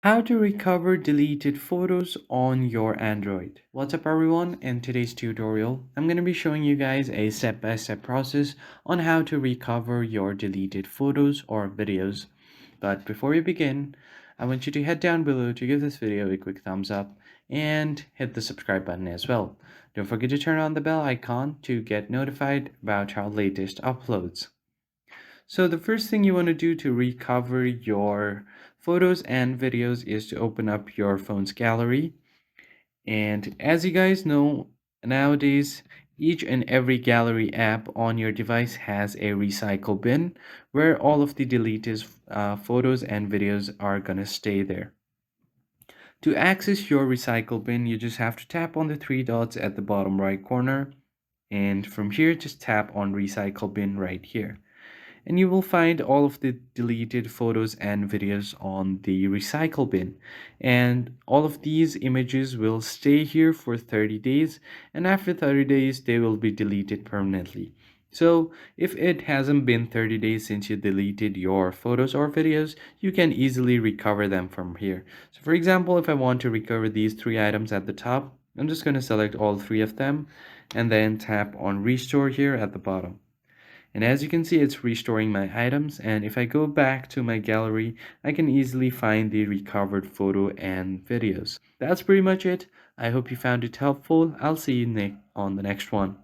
How to recover deleted photos on your Android. What's up everyone? In today's tutorial, I'm going to be showing you guys a step-by-step process on how to recover your deleted photos or videos. But before we begin, I want you to head down below to give this video a quick thumbs up and hit the subscribe button as well. Don't forget to turn on the bell icon to get notified about our latest uploads. So the first thing you want to do to recover your photos and videos is to open up your phone's gallery. And as you guys know, nowadays, each and every gallery app on your device has a recycle bin where all of the deleted photos and videos are gonna stay there. To access your recycle bin, you just have to tap on the three dots at the bottom right corner. And from here, just tap on recycle bin right here and you will find all of the deleted photos and videos on the recycle bin. And all of these images will stay here for 30 days, and after 30 days, they will be deleted permanently. So, if it hasn't been 30 days since you deleted your photos or videos, you can easily recover them from here. So, for example, if I want to recover these three items at the top, I'm just going to select all three of them and then tap on restore here at the bottom. And as you can see, it's restoring my items. And if I go back to my gallery, I can easily find the recovered photo and videos. That's pretty much it. I hope you found it helpful. I'll see you on the next one.